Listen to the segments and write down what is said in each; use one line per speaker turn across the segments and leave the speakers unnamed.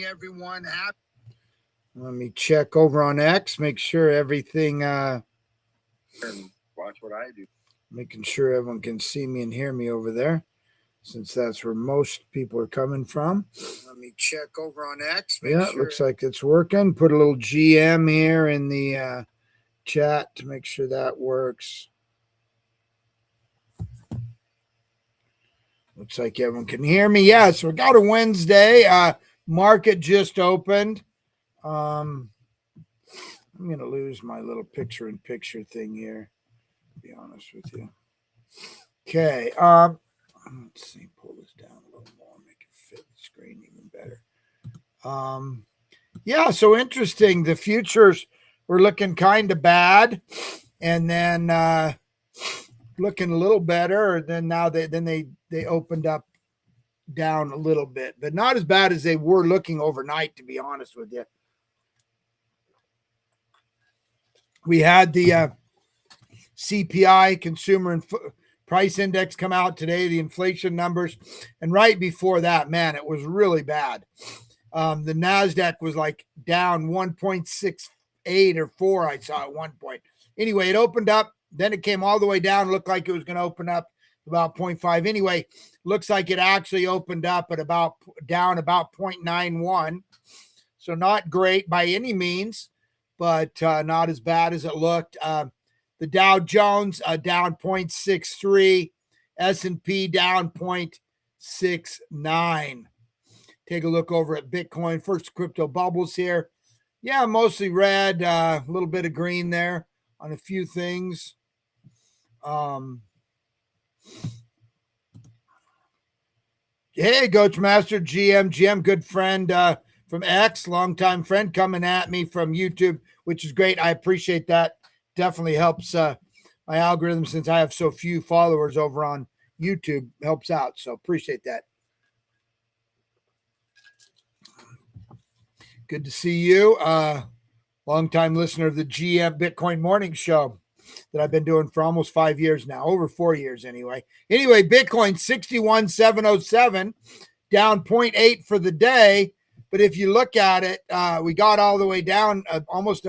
everyone happy. Let me check over on X, make sure everything and watch what I do. Making sure everyone can see me and hear me over there, since that's where most people are coming from. Let me check over on X. Yeah, sure. Looks like it's working. Put a little GM here in the chat to make sure that works. Looks like everyone can hear me. Yeah, so we got a Wednesday. Market just opened. I'm going to lose my little picture-in-picture thing here, to be honest with you. Okay. Let's see. Pull this down a little more, make it fit the screen even better. Yeah, so interesting. The futures were looking kind of bad, and then looking a little better. Then now they opened up down a little bit, but not as bad as they were looking overnight, to be honest with you. We had the CPI, Consumer Price Index, come out today, the inflation numbers. And right before that, man, it was really bad. The NASDAQ was like down 1.68 or 4, I saw at one point. Anyway, it opened up. Then it came all the way down. Looked like it was going to open up about 0.5. Anyway, looks like it actually opened up at down about 0.91. So not great by any means, but not as bad as it looked. The Dow Jones down 0.63, S&P down 0.69. Take a look over at Bitcoin. First crypto bubbles here. Yeah, mostly red, a little bit of green there on a few things. Hey, Coach Master, GM, good friend from X, longtime friend, coming at me from YouTube, which is great. I appreciate that. Definitely helps my algorithm, since I have so few followers over on YouTube. Helps out, so appreciate that. Good to see you. Longtime listener of the GM Bitcoin Morning Show that I've been doing for almost 5 years now, over 4 years anyway. Anyway, Bitcoin 61,707, down 0.8 for the day. But if you look at it, we got all the way down almost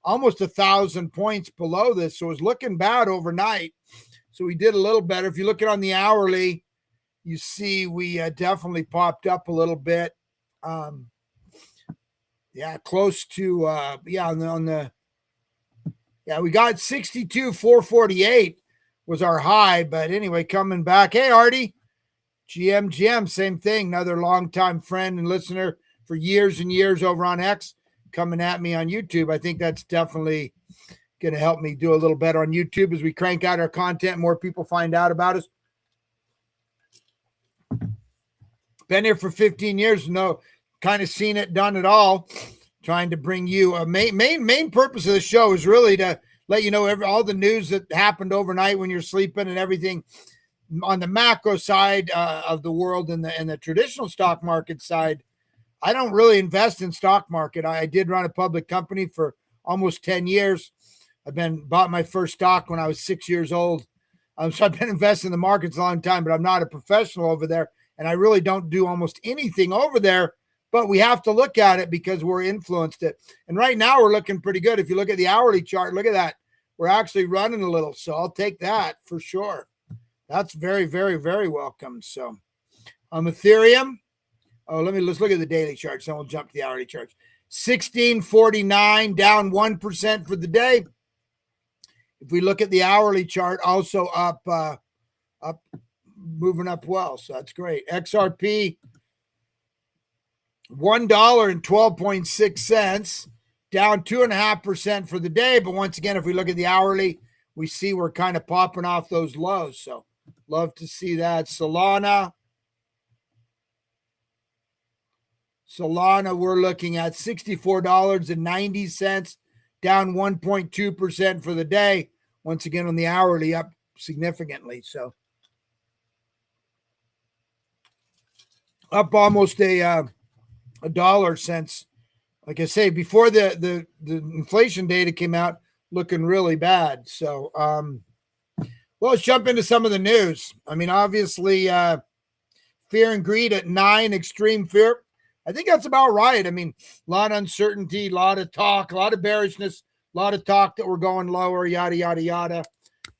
1,000 points below this. So it was looking bad overnight. So we did a little better. If you look at on the hourly, you see we definitely popped up a little bit. Yeah, close to we got 62,448 was our high. But anyway, coming back. Hey, Artie, GM, same thing. Another longtime friend and listener for years and years over on X, coming at me on YouTube. I think that's definitely going to help me do a little better on YouTube as we crank out our content. More people find out about us. Been here for 15 years. Kind of seen it, done it all. Trying to bring you a main purpose of the show is really to let you know all the news that happened overnight when you're sleeping and everything on the macro side of the world and the traditional stock market side. I don't really invest in stock market. I did run a public company for almost 10 years. Bought my first stock when I was 6 years old. So I've been investing in the markets a long time, but I'm not a professional over there. And I really don't do almost anything over there, but we have to look at it because we're influenced it. And right now we're looking pretty good. If you look at the hourly chart, look at that. We're actually running a little. So I'll take that for sure. That's very, very, very welcome. So Ethereum. Let's look at the daily charts. Then we'll jump to the hourly charts. 1649, down 1% for the day. If we look at the hourly chart, also up, moving up well. So that's great. XRP, $1.12.6, down 2.5% for the day. But once again, if we look at the hourly, we see we're kind of popping off those lows. So love to see that. Solana, we're looking at $64.90, down 1.2% for the day. Once again, on the hourly, up significantly. So up almost a dollar since, like I say, before the inflation data came out, looking really bad. So, well, let's jump into some of the news. I mean, obviously, fear and greed at 9, extreme fear. I think that's about right. I mean, a lot of uncertainty, a lot of talk, a lot of bearishness, a lot of talk that we're going lower, yada, yada, yada.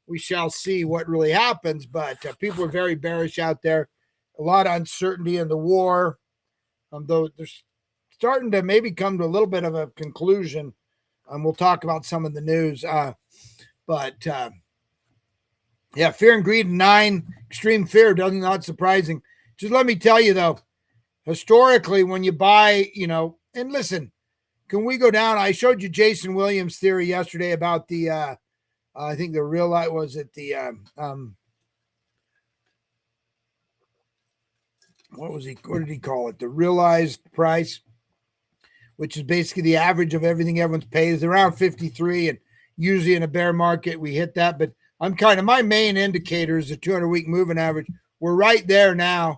We shall see what really happens, but people are very bearish out there. A lot of uncertainty in the war, though there's starting to maybe come to a little bit of a conclusion. We'll talk about some of the news. But yeah, fear and greed, 9, extreme fear, doesn't not surprising. Just let me tell you, though, historically, when you buy, and listen, can we go down? I showed you Jason Williams' theory yesterday about the, I think the real light was it the, what did he call it? The realized price, which is basically the average of everything everyone's paid, is around 53. And usually in a bear market, we hit that. But my main indicator is the 200-week moving average. We're right there now.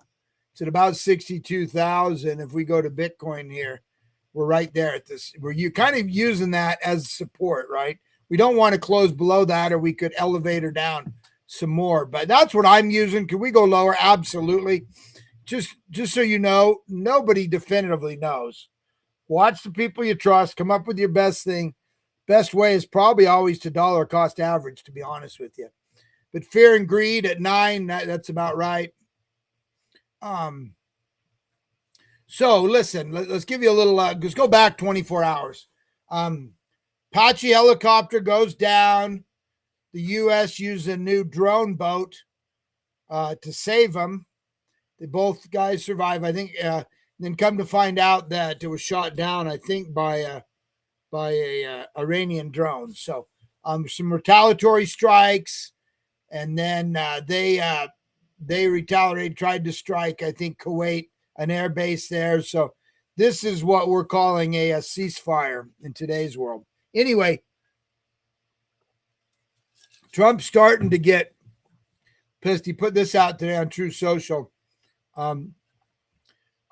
It's at about 62,000. If we go to Bitcoin here, we're right there at this. We're kind of using that as support, right? We don't want to close below that, or we could elevate her down some more. But that's what I'm using. Can we go lower? Absolutely. Just so you know, nobody definitively knows. Watch the people you trust. Come up with your best thing. Best way is probably always to dollar cost average, to be honest with you. But fear and greed at 9, that's about right. So listen, let's give you a little, let's go back 24 hours. Apache helicopter goes down. The U.S. used a new drone boat to save them. They both guys survive, I think. Then come to find out that it was shot down, I think, by a Iranian drone. So some retaliatory strikes, and then they retaliated, tried to strike, I think, Kuwait, an air base there. So this is what we're calling a ceasefire in today's world. Anyway, Trump's starting to get pissed. He put this out today on True Social.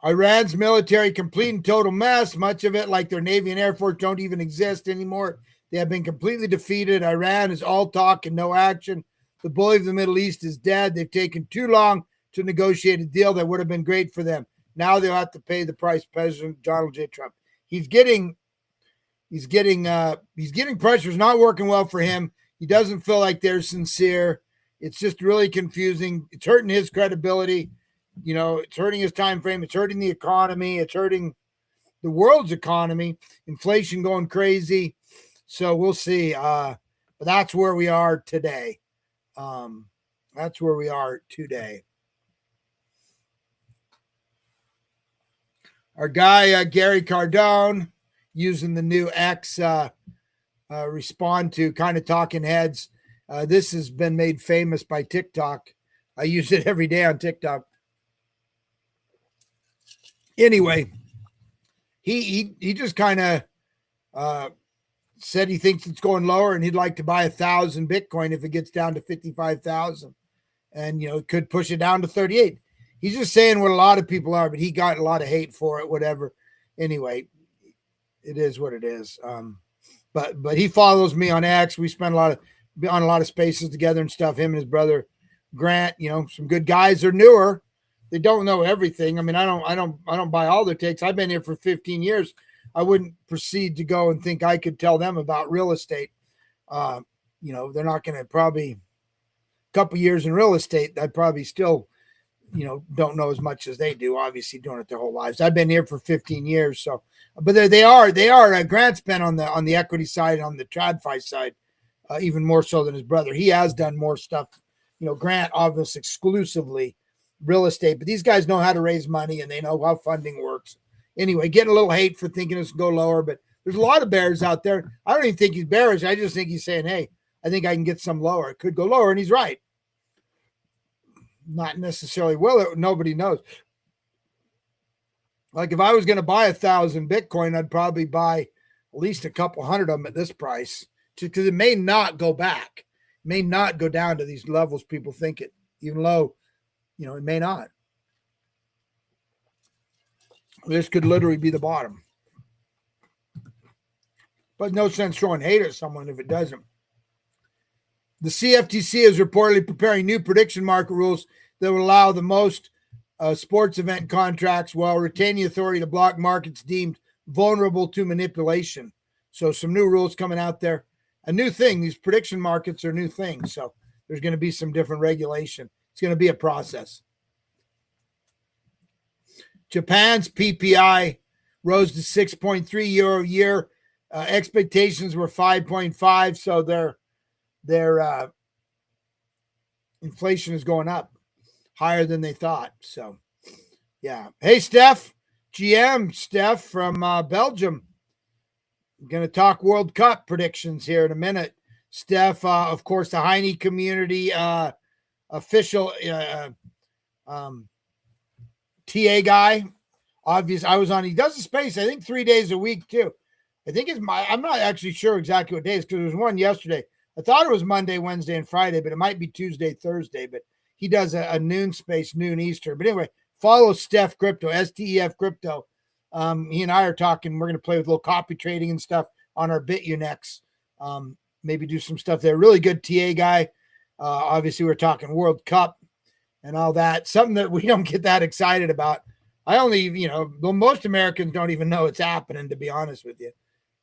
Iran's military complete and total mess. Much of it, like their Navy and Air Force, don't even exist anymore. They have been completely defeated. Iran is all talk and no action. The bully of the Middle East is dead. They've taken too long to negotiate a deal that would have been great for them. Now they'll have to pay the price. President Donald J. Trump. He's getting pressure. It's not working well for him. He doesn't feel like they're sincere. It's just really confusing. It's hurting his credibility. It's hurting his time frame. It's hurting the economy. It's hurting the world's economy. Inflation going crazy. So we'll see. But that's where we are today. That's where we are today. Our guy, Gary Cardone, using the new X respond to kind of talking heads. This has been made famous by TikTok. I use it every day on TikTok. Anyway, he just kind of said he thinks it's going lower, and he'd like to buy 1,000 Bitcoin if it gets down to 55,000, and it could push it down to 38. He's just saying what a lot of people are, but he got a lot of hate for it. Whatever. Anyway, it is what it is. But he follows me on X. We spend on a lot of spaces together and stuff. Him and his brother Grant. Some good guys. They're newer. They don't know everything. I mean, I don't buy all their takes. I've been here for 15 years. I wouldn't proceed to go and think I could tell them about real estate. They're not going to probably a couple years in real estate. I'd probably still, don't know as much as they do. Obviously, doing it their whole lives. I've been here for 15 years. So, but they are. Grant's been on the equity side, on the TradFi side, even more so than his brother. He has done more stuff. Grant obviously exclusively real estate, but these guys know how to raise money and they know how funding works. Anyway, getting a little hate for thinking it's going to go lower, but there's a lot of bears out there. I don't even think he's bearish. I just think he's saying, hey, I think I can get some lower. It could go lower, and he's right. Not necessarily will it. Nobody knows. Like if I was going to buy 1,000 Bitcoin, I'd probably buy at least a couple hundred of them at this price, just because it may not go back. It may not go down to these levels people think it, even though, it may not. This could literally be the bottom. But no sense throwing hate at someone if it doesn't. The CFTC is reportedly preparing new prediction market rules that will allow the most sports event contracts while retaining the authority to block markets deemed vulnerable to manipulation. So some new rules coming out there. A new thing. These prediction markets are new things. So there's going to be some different regulation. It's going to be a process. Japan's PPI rose to 6.3 year over year. Expectations were 5.5. So their inflation is going up higher than they thought. So, yeah. Hey, Steph, GM Steph from Belgium. I'm going to talk World Cup predictions here in a minute. Steph, of course, the Heine community official TA guy. Obvious. I was on. He does a space, I think 3 days a week too. I think I'm not actually sure exactly what days because there was one yesterday. I thought it was Monday, Wednesday, and Friday, but it might be Tuesday, Thursday. But he does a noon space, noon Eastern. But anyway, follow Steph Crypto, STEF Crypto. He and I are talking. We're going to play with a little copy trading and stuff on our BitUnex. Maybe do some stuff there. Really good TA guy. Obviously, we're talking World Cup and all that. Something that we don't get that excited about. I only, most Americans don't even know it's happening, to be honest with you.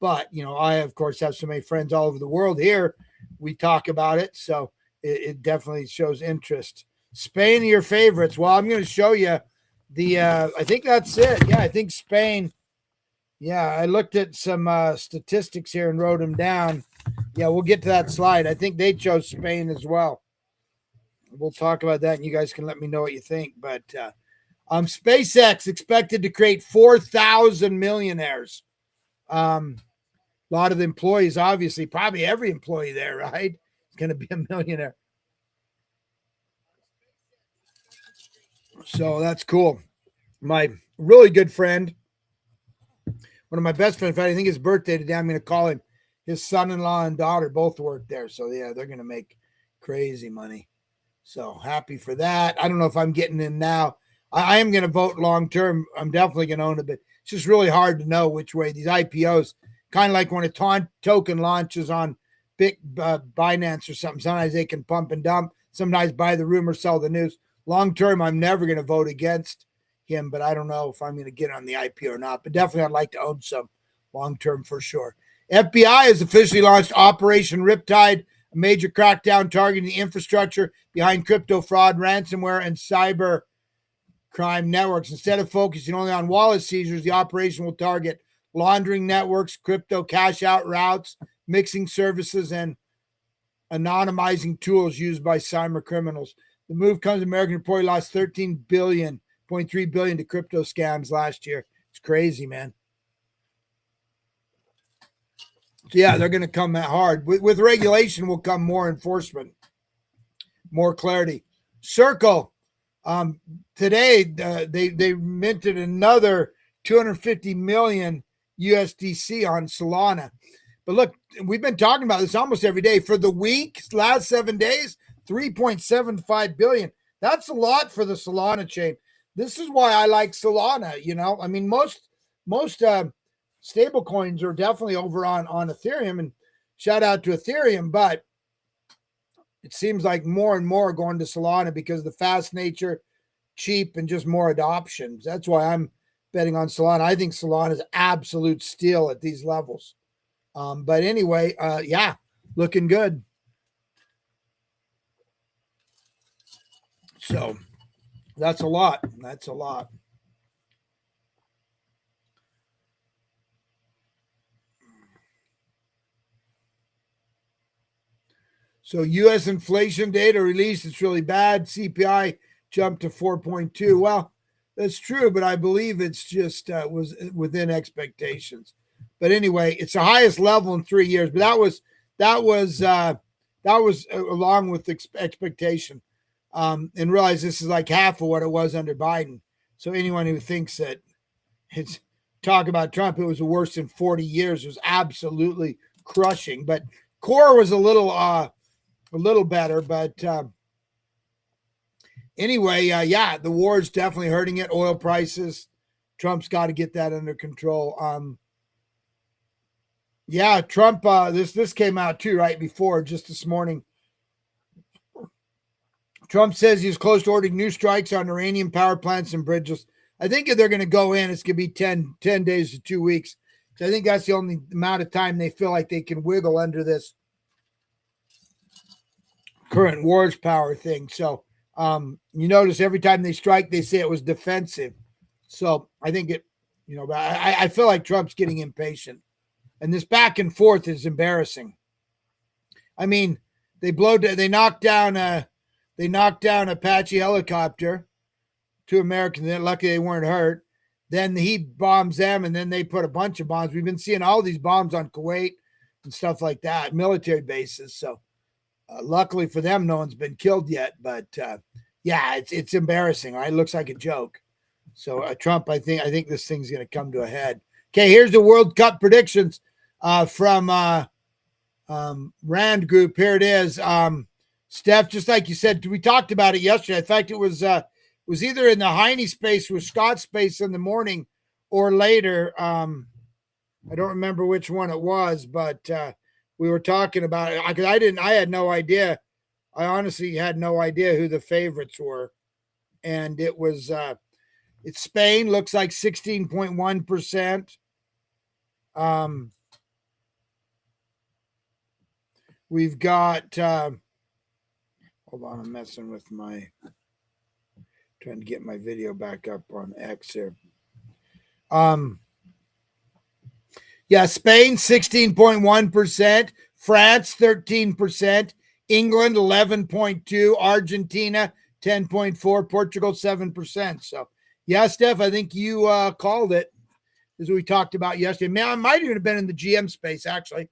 But, I, of course, have so many friends all over the world here. We talk about it. So it definitely shows interest. Spain, your favorites. Well, I'm going to show you I think that's it. Yeah, I think Spain. Yeah, I looked at some statistics here and wrote them down. Yeah, we'll get to that slide. I think they chose Spain as well. We'll talk about that, and you guys can let me know what you think. But SpaceX expected to create 4,000 millionaires. A lot of the employees, obviously, probably every employee there, right? Is going to be a millionaire. So that's cool. My really good friend, one of my best friends, I think his birthday today, I'm going to call him. His son-in-law and daughter both work there. So, yeah, they're going to make crazy money. So happy for that. I don't know if I'm getting in now. I am going to vote long-term. I'm definitely going to own it, but it's just really hard to know which way these IPOs, kind of like when a token launches on big Binance or something. Sometimes they can pump and dump. Sometimes buy the rumor, sell the news. Long-term, I'm never going to vote against him, but I don't know if I'm going to get on the IPO or not. But definitely I'd like to own some long-term for sure. FBI has officially launched Operation Riptide, a major crackdown targeting the infrastructure behind crypto fraud, ransomware, and cyber crime networks. Instead of focusing only on wallet seizures, the operation will target laundering networks, crypto cash out routes, mixing services, and anonymizing tools used by cyber criminals. The move comes as American employee lost $13.3 billion to crypto scams last year. It's crazy, man. So yeah, they're going to come that hard. With regulation will come more enforcement, more clarity. Circle. Today, they minted another 250 million USDC on Solana. But look, we've been talking about this almost every day. For the week, last 7 days, 3.75 billion. That's a lot for the Solana chain. This is why I like Solana. I mean, most stable coins are definitely over on Ethereum, and shout out to Ethereum, but it seems like more and more are going to Solana because of the fast nature, cheap, and just more adoption. That's why I'm betting on Solana. I think Solana is absolute steal at these levels. But anyway, yeah, looking good. So that's a lot. That's a lot. So U.S. inflation data released. It's really bad. CPI jumped to 4.2. Well, that's true, but I believe it's just was within expectations. But anyway, it's the highest level in 3 years. But that was along with expectation. And realize this is like half of what it was under Biden. So anyone who thinks that it's talk about Trump, it was the worst in 40 years. It was absolutely crushing. But core was a little better, but anyway, yeah, the war is definitely hurting it. Oil prices, Trump's got to get that under control. Yeah, Trump. This came out too right before, just this morning. Trump says he's close to ordering new strikes on Iranian power plants and bridges. I think if they're going to go in, it's going to be 10 days to 2 weeks. So I think that's the only amount of time they feel like they can wiggle under this current wars power thing. So you notice every time they strike, they say it was defensive. So I think it, I feel like Trump's getting impatient. And this back and forth is embarrassing. I mean, they knocked down Apache helicopter. 2 Americans. They're lucky they weren't hurt. Then he bombs them, and then they put a bunch of bombs. We've been seeing all these bombs on Kuwait and stuff like that, military bases. So luckily for them, no one's been killed yet. But yeah, it's embarrassing. Right? It looks like a joke. So Trump, I think this thing's going to come to a head. Okay, here's the World Cup predictions from Rand Group. Here it is. Steph, just like you said, we talked about it yesterday. In fact, it was either in the Heine space with Scott space in the morning or later. I don't remember which one it was, but we were talking about it. I had no idea. I honestly had no idea who the favorites were. And it was, it's Spain, looks like 16.1%. We've got, hold on, I'm messing with trying to get my video back up on X here. Yeah, Spain, 16.1%, France, 13%, England, 11.2%, Argentina, 10.4%, Portugal, 7%. So, yeah, Steph, I think you called it, as we talked about yesterday. Man, I might even have been in the GM space, actually.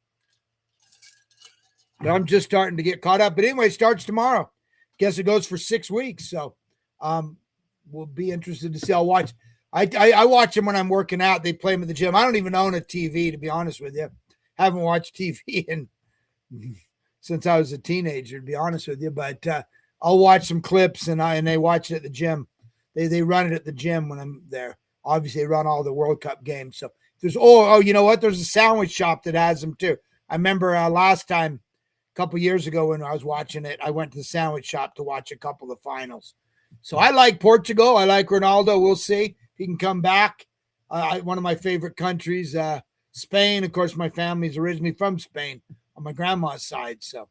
But I'm just starting to get caught up. But anyway, it starts tomorrow. Guess it goes for 6 weeks. So we'll be interested to see. I'll watch. I watch them when I'm working out. They play them at the gym. I don't even own a TV, to be honest with you. Haven't watched TV since I was a teenager, to be honest with you. But I'll watch some clips, and they watch it at the gym. They run it at the gym when I'm there. Obviously, they run all the World Cup games. So there's you know what? There's a sandwich shop that has them too. I remember last time, a couple years ago when I was watching it, I went to the sandwich shop to watch a couple of the finals. So I like Portugal. I like Ronaldo. We'll see if he can come back. One of my favorite countries, Spain. Of course, my family's originally from Spain on my grandma's side. So,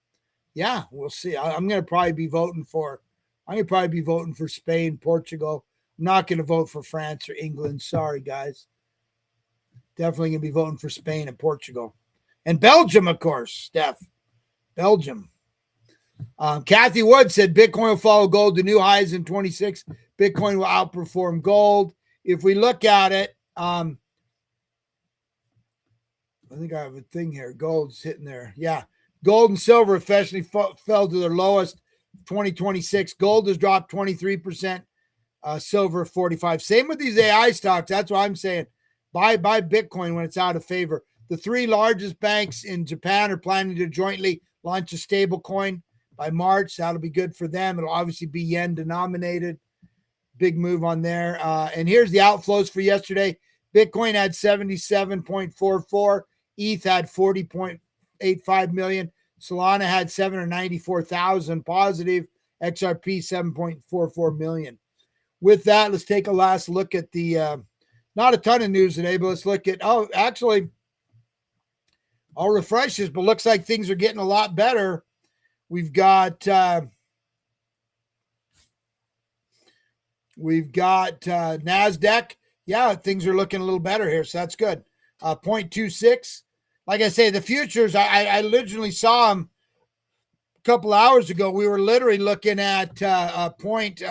yeah, we'll see. I'm going to probably be voting for Spain, Portugal. I'm not going to vote for France or England. Sorry, guys. Definitely going to be voting for Spain and Portugal. And Belgium, of course, Steph. Belgium. Kathy Wood said Bitcoin will follow gold to new highs in 26. Bitcoin will outperform gold. If we look at it, I think I have a thing here. Gold's hitting there. Yeah. Gold and silver especially fell to their lowest 2026. Gold has dropped 23%. Silver 45%. Same with these AI stocks. That's what I'm saying. Buy Bitcoin when it's out of favor. The 3 largest banks in Japan are planning to jointly launch a stable coin by March. That'll be good for them. It'll obviously be yen denominated. Big move on there. And here's the outflows for yesterday. Bitcoin had 77.44. ETH had 40.85 million. Solana had 794,000 positive. XRP 7.44 million. With that, let's take a last look at the not a ton of news today, but let's look at actually I'll refresh this, but looks like things are getting a lot better. We've got NASDAQ. Yeah, things are looking a little better here, so that's good. 0.26. Like I say, the futures, I literally saw them a couple hours ago. We were literally looking at a point.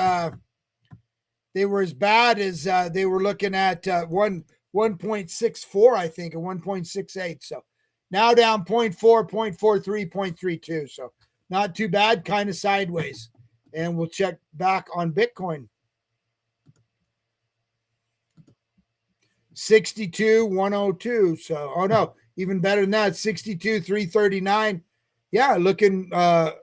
They were as bad as they were looking at 1.64, I think, or 1.68. So now down 0.4, 0.43, 0.32. So not too bad, kind of sideways. And we'll check back on Bitcoin. 62,102. So, oh no, even better than that. 62,339. Yeah, looking, up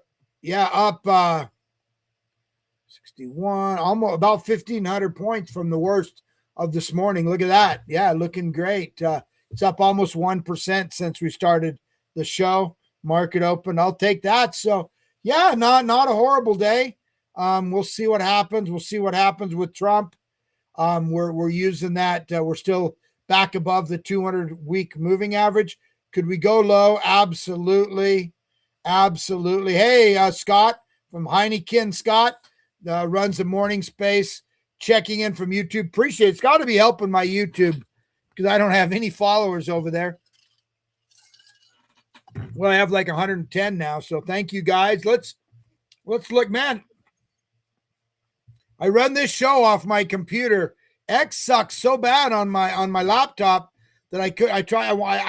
61, almost about 1,500 points from the worst of this morning. Look at that. Yeah, looking great. It's up almost 1% since we started the show. Market open. I'll take that. So, yeah, not a horrible day. We'll see what happens. We'll see what happens with Trump. We're using that. We're still back above the 200-week moving average. Could we go low? Absolutely. Absolutely. Hey, Scott from Heineken, Scott runs the morning space, checking in from YouTube. Appreciate it. It's got to be helping my YouTube because I don't have any followers over there. Well, I have like 110 now. So thank you guys. Let's look, man. I run this show off my computer. X sucks so bad on my laptop that I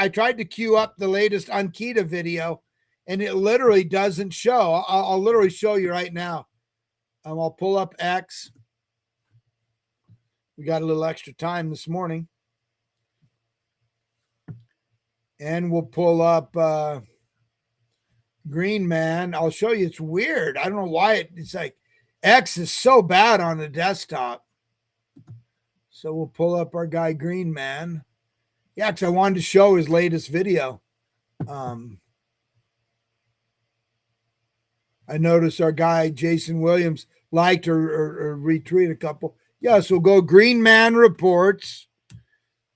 tried to queue up the latest Ankita video, and it literally doesn't show. I'll literally show you right now. I'll pull up X. We got a little extra time this morning, and we'll pull up Green Man. I'll show you. It's weird. I don't know why it's like X is so bad on the desktop. So we'll pull up our guy Green Man. Yeah, because I wanted to show his latest video. I noticed our guy Jason Williams liked or retweeted a couple. Yeah, so go Green Man Reports.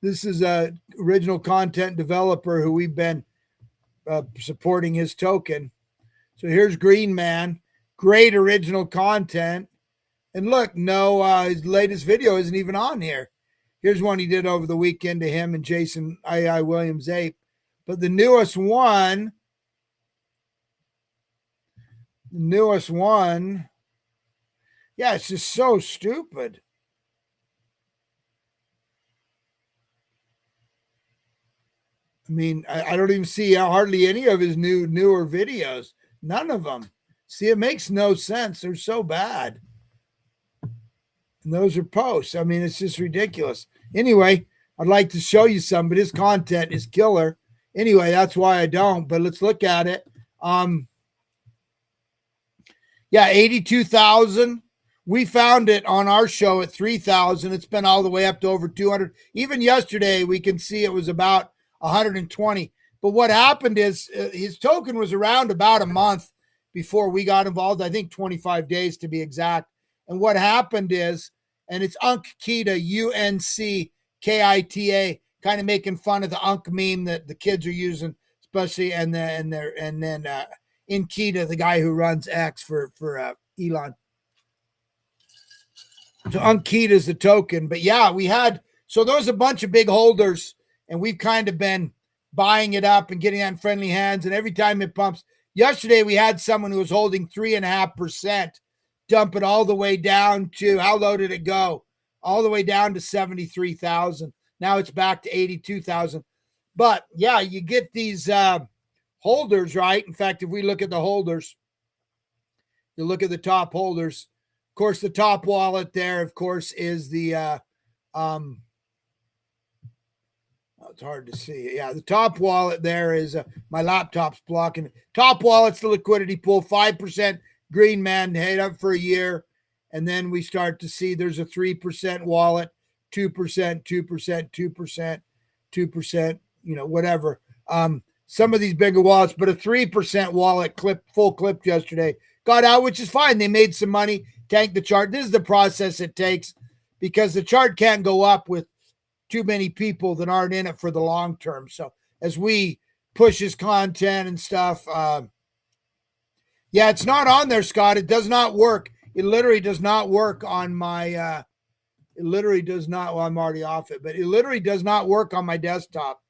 This is a original content developer who we've been supporting his token. So here's Green Man. Great original content. And look, no, his latest video isn't even on here. Here's one he did over the weekend to him and Jason I Williams Ape. But the newest one, yeah, it's just so stupid. I mean, I don't even see hardly any of his newer videos. None of them. See, it makes no sense. They're so bad. And those are posts. I mean, it's just ridiculous. Anyway, I'd like to show you some, but his content is killer. Anyway, that's why I don't. But let's look at it. Yeah, 82,000. We found it on our show at 3,000. It's been all the way up to over 200. Even yesterday, we can see it was about 120. But what happened is his token was around about a month before we got involved. I think 25 days to be exact. And what happened is, and it's Unkita, UNCKITA, kind of making fun of the Unk meme that the kids are using, especially and then Inkita, the guy who runs X for Elon. So Unkita is the token. But yeah, so there's a bunch of big holders, and we've kind of been buying it up and getting it in friendly hands. And every time it pumps, yesterday we had someone who was holding 3.5%. Dump it all the way down to, how low did it go? All the way down to 73,000. Now it's back to 82,000. But yeah, you get these holders, right? In fact, if we look at the holders, you look at the top holders. Of course, the top wallet there, of course, is the it's hard to see. Yeah, the top wallet there is my laptop's blocking. Top wallet's the liquidity pool, 5%. Green Man head up for a year, and then we start to see there's a 3% wallet, 2%, 2%, 2%, whatever. Some of these bigger wallets, but a 3% wallet full clip yesterday. Got out, which is fine. They made some money, tanked the chart. This is the process it takes because the chart can't go up with too many people that aren't in it for the long term. So as we push his content and stuff, yeah, it's not on there, Scott. It does not work. It literally does not work on my, it literally does not, well, I'm already off it, but it literally does not work on my desktop,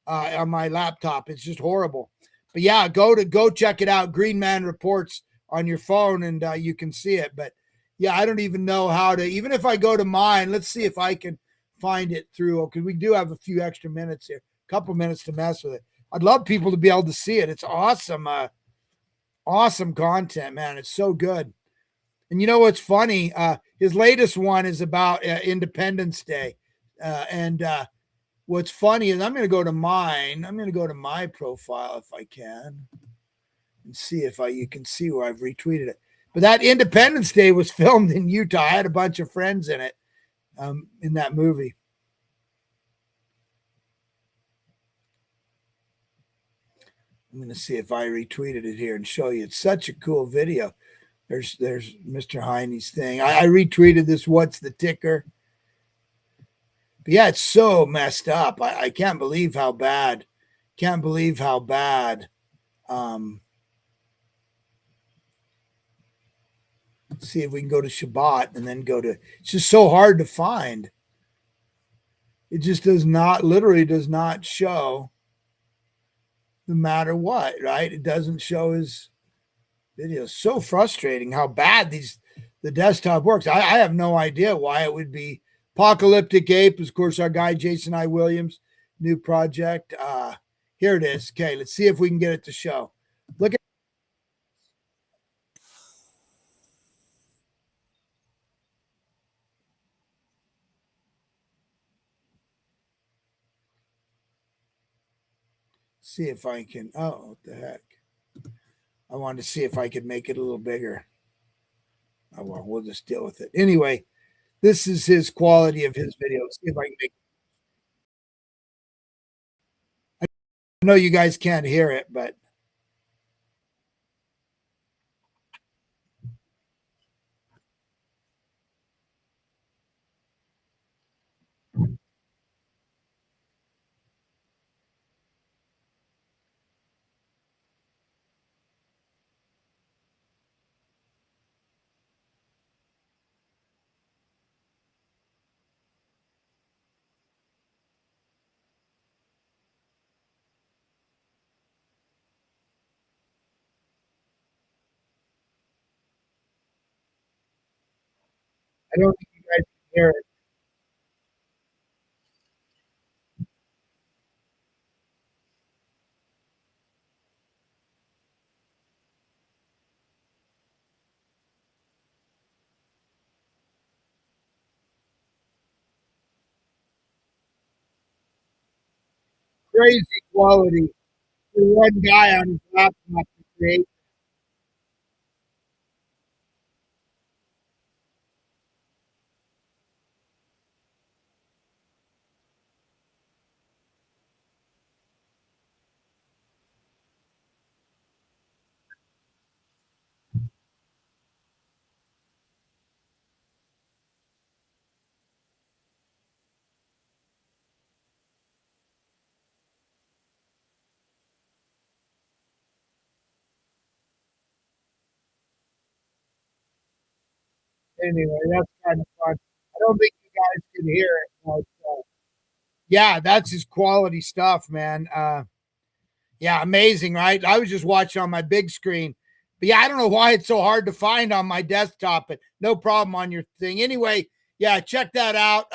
on my laptop. It's just horrible. But yeah, go check it out. Green Man Reports on your phone and you can see it. But yeah, I don't even know how to, even if I go to mine, let's see if I can find it through, because we do have a few extra minutes here, a couple minutes to mess with it. I'd love people to be able to see it. It's awesome. Awesome content, man. It's so good. And you know what's funny? His latest one is about Independence Day. And what's funny is I'm going to go to mine. I'm going to go to my profile if I can and see if you can see where I've retweeted it. But that Independence Day was filmed in Utah. I had a bunch of friends in it, in that movie. I'm going to see if I retweeted it here and show you. It's such a cool video. There's Mr. Heine's thing. I retweeted this. What's the ticker? But yeah, it's so messed up. I can't believe how bad. Can't believe how bad. Let's see if we can go to Shabbat and then go to. It's just so hard to find. It just does not, literally does not show no matter what, right? It doesn't show his videos. So frustrating how bad the desktop works. I have no idea why it would be. Apocalyptic Ape is, of course, our guy, Jason I. Williams, new project. Here it is. Okay, let's see if we can get it to show. Look at. See if I can. Oh, what the heck. I wanted to see if I could make it a little bigger. Oh, well, we'll just deal with it. Anyway, this is his quality of his video. See if I can make. I know you guys can't hear it, but I don't think you guys can hear it. Crazy quality for one guy on his laptop to create. Anyway, that's kind of fun. I don't think you guys can hear it. But, yeah, that's his quality stuff, man. Yeah, amazing, right? I was just watching on my big screen. But yeah, I don't know why it's so hard to find on my desktop, but no problem on your thing. Anyway, yeah, check that out.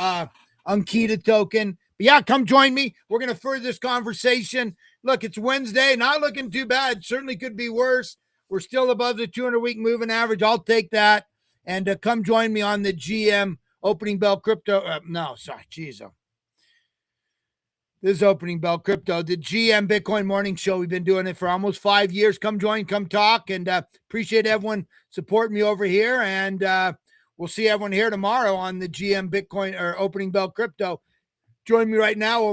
Unkita token. But yeah, come join me. We're gonna further this conversation. Look, it's Wednesday, not looking too bad. Certainly could be worse. We're still above the 200-week moving average. I'll take that. And come join me on the GM opening bell crypto. No, sorry, geez. This is Opening Bell Crypto, the GM Bitcoin Morning Show. We've been doing it for almost 5 years. Come join, come talk, and appreciate everyone supporting me over here. And we'll see everyone here tomorrow on the GM Bitcoin or Opening Bell Crypto. Join me right now over